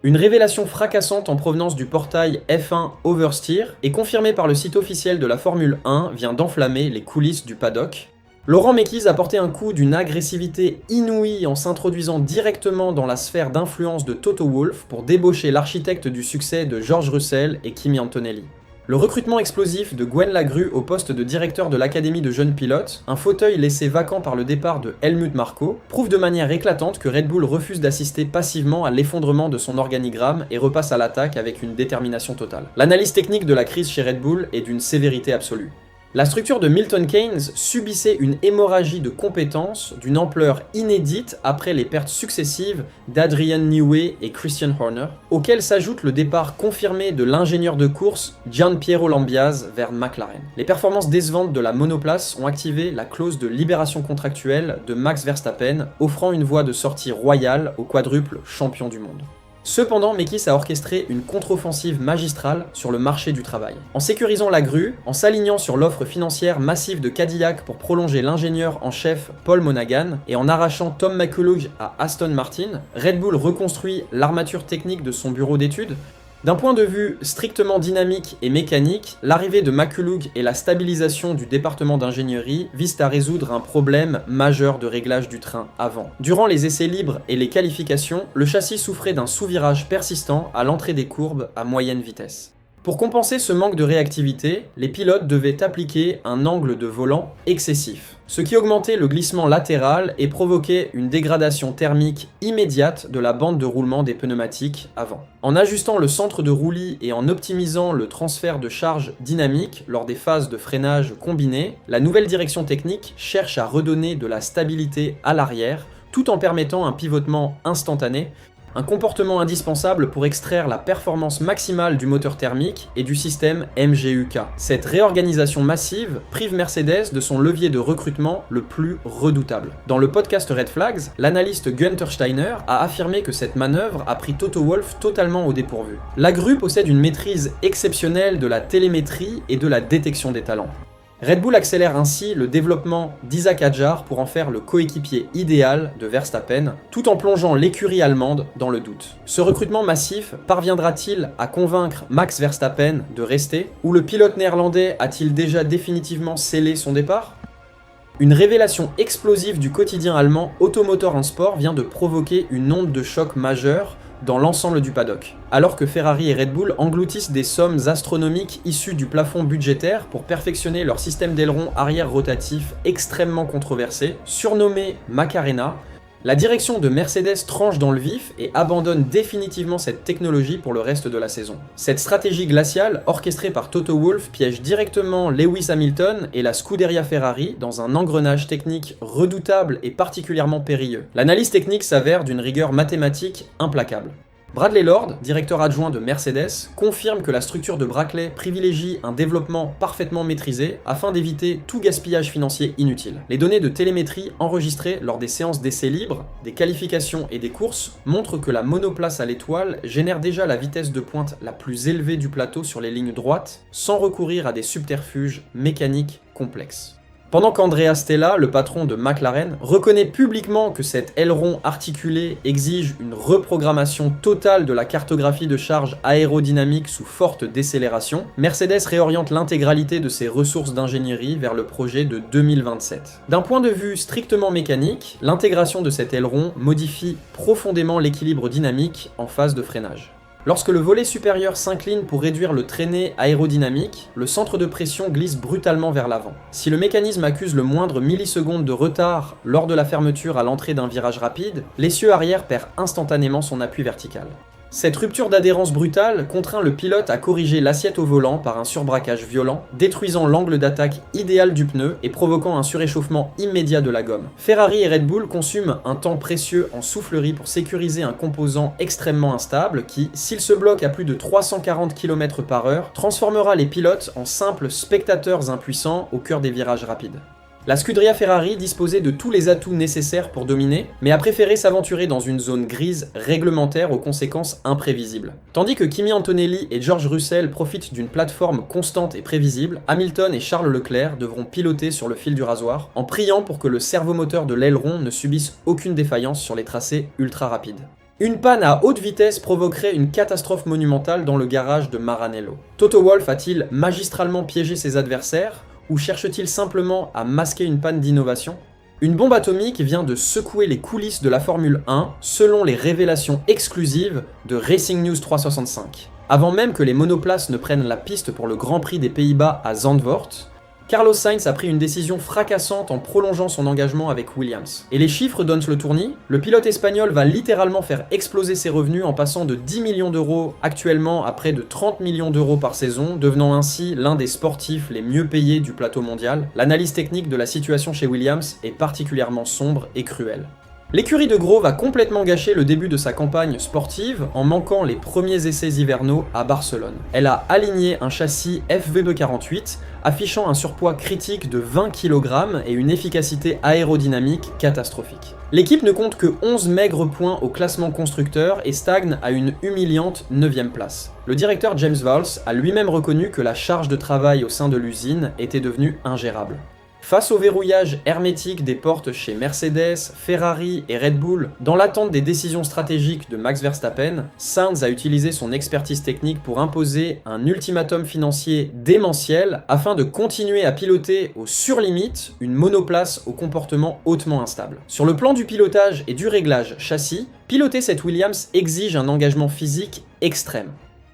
Une révélation fracassante en provenance du portail F1 Oversteer et confirmée par le site officiel de la Formule 1 vient d'enflammer les coulisses du paddock. Laurent Mekies a porté un coup d'une agressivité inouïe en s'introduisant directement dans la sphère d'influence de Toto Wolff pour débaucher l'architecte du succès de George Russell et Kimi Antonelli. Le recrutement explosif de Gwen Lagrue au poste de directeur de l'académie de jeunes pilotes, un fauteuil laissé vacant par le départ de Helmut Marko, prouve de manière éclatante que Red Bull refuse d'assister passivement à l'effondrement de son organigramme et repasse à l'attaque avec une détermination totale. L'analyse technique de la crise chez Red Bull est d'une sévérité absolue. La structure de Milton Keynes subissait une hémorragie de compétences d'une ampleur inédite après les pertes successives d'Adrian Newey et Christian Horner, auxquelles s'ajoute le départ confirmé de l'ingénieur de course Gianpiero Lambiase vers McLaren. Les performances décevantes de la monoplace ont activé la clause de libération contractuelle de Max Verstappen, offrant une voie de sortie royale au quadruple champion du monde. Cependant, Mekies a orchestré une contre-offensive magistrale sur le marché du travail. En sécurisant la grue, en s'alignant sur l'offre financière massive de Cadillac pour prolonger l'ingénieur en chef Paul Monaghan, et en arrachant Tom McCullough à Aston Martin, Red Bull reconstruit l'armature technique de son bureau d'études. D'un point de vue strictement dynamique et mécanique, l'arrivée de McCullough et la stabilisation du département d'ingénierie visent à résoudre un problème majeur de réglage du train avant. Durant les essais libres et les qualifications, le châssis souffrait d'un sous-virage persistant à l'entrée des courbes à moyenne vitesse. Pour compenser ce manque de réactivité, les pilotes devaient appliquer un angle de volant excessif, ce qui augmentait le glissement latéral et provoquait une dégradation thermique immédiate de la bande de roulement des pneumatiques avant. En ajustant le centre de roulis et en optimisant le transfert de charge dynamique lors des phases de freinage combinées, la nouvelle direction technique cherche à redonner de la stabilité à l'arrière tout en permettant un pivotement instantané, un comportement indispensable pour extraire la performance maximale du moteur thermique et du système MGUK. Cette réorganisation massive prive Mercedes de son levier de recrutement le plus redoutable. Dans le podcast Red Flags, l'analyste Gunther Steiner a affirmé que cette manœuvre a pris Toto Wolff totalement au dépourvu. La grue possède une maîtrise exceptionnelle de la télémétrie et de la détection des talents. Red Bull accélère ainsi le développement d'Isaac Hadjar pour en faire le coéquipier idéal de Verstappen, tout en plongeant l'écurie allemande dans le doute. Ce recrutement massif parviendra-t-il à convaincre Max Verstappen de rester, ou le pilote néerlandais a-t-il déjà définitivement scellé son départ ? Une révélation explosive du quotidien allemand Automotor en Sport vient de provoquer une onde de choc majeure dans l'ensemble du paddock. Alors que Ferrari et Red Bull engloutissent des sommes astronomiques issues du plafond budgétaire pour perfectionner leur système d'aileron arrière rotatif extrêmement controversé, surnommé Macarena, la direction de Mercedes tranche dans le vif et abandonne définitivement cette technologie pour le reste de la saison. Cette stratégie glaciale, orchestrée par Toto Wolff, piège directement Lewis Hamilton et la Scuderia Ferrari dans un engrenage technique redoutable et particulièrement périlleux. L'analyse technique s'avère d'une rigueur mathématique implacable. Bradley Lord, directeur adjoint de Mercedes, confirme que la structure de Brackley privilégie un développement parfaitement maîtrisé afin d'éviter tout gaspillage financier inutile. Les données de télémétrie enregistrées lors des séances d'essais libres, des qualifications et des courses montrent que la monoplace à l'étoile génère déjà la vitesse de pointe la plus élevée du plateau sur les lignes droites, sans recourir à des subterfuges mécaniques complexes. Pendant qu'Andrea Stella, le patron de McLaren, reconnaît publiquement que cet aileron articulé exige une reprogrammation totale de la cartographie de charge aérodynamique sous forte décélération, Mercedes réoriente l'intégralité de ses ressources d'ingénierie vers le projet de 2027. D'un point de vue strictement mécanique, l'intégration de cet aileron modifie profondément l'équilibre dynamique en phase de freinage. Lorsque le volet supérieur s'incline pour réduire le traîné aérodynamique, le centre de pression glisse brutalement vers l'avant. Si le mécanisme accuse le moindre milliseconde de retard lors de la fermeture à l'entrée d'un virage rapide, l'essieu arrière perd instantanément son appui vertical. Cette rupture d'adhérence brutale contraint le pilote à corriger l'assiette au volant par un surbraquage violent, détruisant l'angle d'attaque idéal du pneu et provoquant un suréchauffement immédiat de la gomme. Ferrari et Red Bull consument un temps précieux en soufflerie pour sécuriser un composant extrêmement instable qui, s'il se bloque à plus de 340 km/h, transformera les pilotes en simples spectateurs impuissants au cœur des virages rapides. La Scuderia Ferrari disposait de tous les atouts nécessaires pour dominer, mais a préféré s'aventurer dans une zone grise réglementaire aux conséquences imprévisibles. Tandis que Kimi Antonelli et George Russell profitent d'une plateforme constante et prévisible, Hamilton et Charles Leclerc devront piloter sur le fil du rasoir, en priant pour que le servomoteur de l'aileron ne subisse aucune défaillance sur les tracés ultra rapides. Une panne à haute vitesse provoquerait une catastrophe monumentale dans le garage de Maranello. Toto Wolff a-t-il magistralement piégé ses adversaires, ou cherche-t-il simplement à masquer une panne d'innovation? Une bombe atomique vient de secouer les coulisses de la Formule 1 selon les révélations exclusives de Racing News 365. Avant même que les monoplaces ne prennent la piste pour le Grand Prix des Pays-Bas à Zandvoort, Carlos Sainz a pris une décision fracassante en prolongeant son engagement avec Williams. Et les chiffres donnent le tournis, le pilote espagnol va littéralement faire exploser ses revenus en passant de 10 millions d'euros actuellement à près de 30 millions d'euros par saison, devenant ainsi l'un des sportifs les mieux payés du plateau mondial. L'analyse technique de la situation chez Williams est particulièrement sombre et cruelle. L'écurie de Grove a complètement gâché le début de sa campagne sportive en manquant les premiers essais hivernaux à Barcelone. Elle a aligné un châssis FV48 affichant un surpoids critique de 20 kg et une efficacité aérodynamique catastrophique. L'équipe ne compte que 11 maigres points au classement constructeur et stagne à une humiliante 9e place. Le directeur James Valls a lui-même reconnu que la charge de travail au sein de l'usine était devenue ingérable. Face au verrouillage hermétique des portes chez Mercedes, Ferrari et Red Bull, dans l'attente des décisions stratégiques de Max Verstappen, Sainz a utilisé son expertise technique pour imposer un ultimatum financier démentiel afin de continuer à piloter au surlimite une monoplace au comportement hautement instable. Sur le plan du pilotage et du réglage châssis, piloter cette Williams exige un engagement physique extrême.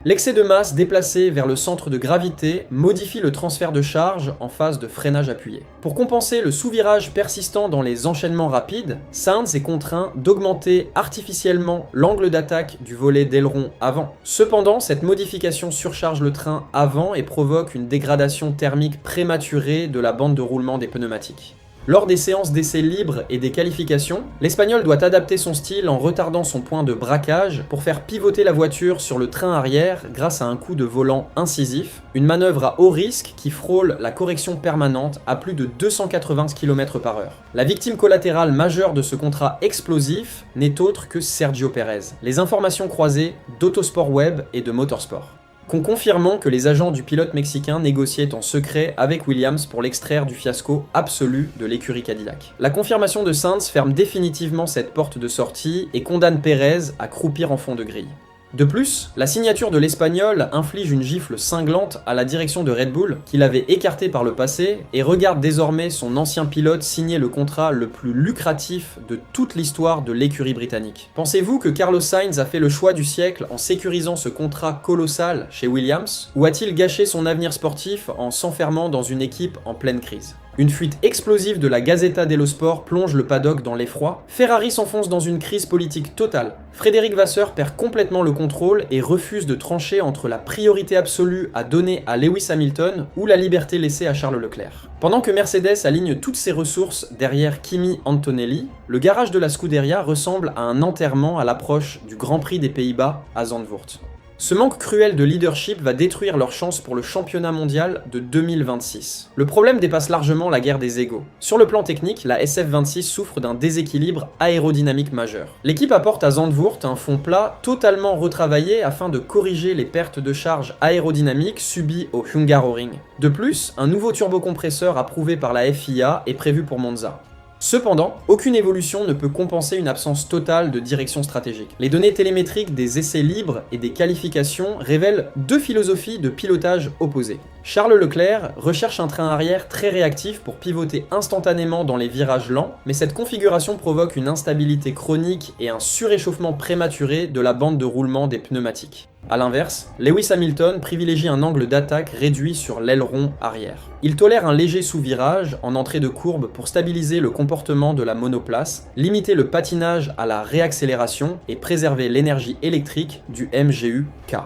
L'excès de masse déplacé vers le centre de gravité modifie le transfert de charge en phase de freinage appuyé. Pour compenser le sous-virage persistant dans les enchaînements rapides, Sainz est contraint d'augmenter artificiellement l'angle d'attaque du volet d'aileron avant. Cependant, cette modification surcharge le train avant et provoque une dégradation thermique prématurée de la bande de roulement des pneumatiques. Lors des séances d'essais libres et des qualifications, l'Espagnol doit adapter son style en retardant son point de braquage pour faire pivoter la voiture sur le train arrière grâce à un coup de volant incisif, une manœuvre à haut risque qui frôle la correction permanente à plus de 280 km/h. La victime collatérale majeure de ce contrat explosif n'est autre que Sergio Pérez. Les informations croisées d'Autosport Web et de Motorsport confirmant que les agents du pilote mexicain négociaient en secret avec Williams pour l'extraire du fiasco absolu de l'écurie Cadillac. La confirmation de Sainz ferme définitivement cette porte de sortie et condamne Pérez à croupir en fond de grille. De plus, la signature de l'Espagnol inflige une gifle cinglante à la direction de Red Bull, qui l'avait écarté par le passé, et regarde désormais son ancien pilote signer le contrat le plus lucratif de toute l'histoire de l'écurie britannique. Pensez-vous que Carlos Sainz a fait le choix du siècle en sécurisant ce contrat colossal chez Williams, ou a-t-il gâché son avenir sportif en s'enfermant dans une équipe en pleine crise ? Une fuite explosive de la Gazzetta dello Sport plonge le paddock dans l'effroi. Ferrari s'enfonce dans une crise politique totale. Frédéric Vasseur perd complètement le contrôle et refuse de trancher entre la priorité absolue à donner à Lewis Hamilton ou la liberté laissée à Charles Leclerc. Pendant que Mercedes aligne toutes ses ressources derrière Kimi Antonelli, le garage de la Scuderia ressemble à un enterrement à l'approche du Grand Prix des Pays-Bas à Zandvoort. Ce manque cruel de leadership va détruire leurs chances pour le championnat mondial de 2026. Le problème dépasse largement la guerre des égos. Sur le plan technique, la SF26 souffre d'un déséquilibre aérodynamique majeur. L'équipe apporte à Zandvoort un fond plat totalement retravaillé afin de corriger les pertes de charge aérodynamiques subies au Hungaroring. De plus, un nouveau turbocompresseur approuvé par la FIA est prévu pour Monza. Cependant, aucune évolution ne peut compenser une absence totale de direction stratégique. Les données télémétriques des essais libres et des qualifications révèlent deux philosophies de pilotage opposées. Charles Leclerc recherche un train arrière très réactif pour pivoter instantanément dans les virages lents, mais cette configuration provoque une instabilité chronique et un suréchauffement prématuré de la bande de roulement des pneumatiques. A l'inverse, Lewis Hamilton privilégie un angle d'attaque réduit sur l'aileron arrière. Il tolère un léger sous-virage en entrée de courbe pour stabiliser le comportement de la monoplace, limiter le patinage à la réaccélération et préserver l'énergie électrique du MGU-K.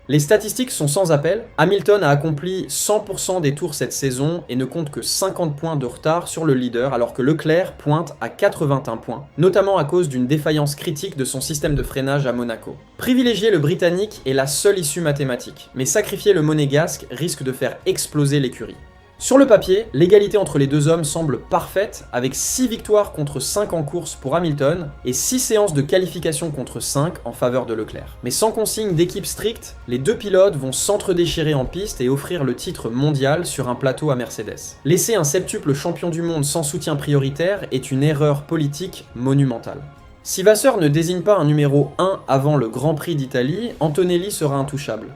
Les statistiques sont sans appel, Hamilton a accompli 100% des tours cette saison et ne compte que 50 points de retard sur le leader alors que Leclerc pointe à 81 points, notamment à cause d'une défaillance critique de son système de freinage à Monaco. Privilégier le Britannique est la seule issue mathématique, mais sacrifier le Monégasque risque de faire exploser l'écurie. Sur le papier, l'égalité entre les deux hommes semble parfaite, avec 6 victoires contre 5 en course pour Hamilton et 6 séances de qualification contre 5 en faveur de Leclerc. Mais sans consigne d'équipe stricte, les deux pilotes vont s'entre-déchirer en piste et offrir le titre mondial sur un plateau à Mercedes. Laisser un septuple champion du monde sans soutien prioritaire est une erreur politique monumentale. Si Vasseur ne désigne pas un numéro 1 avant le Grand Prix d'Italie, Antonelli sera intouchable.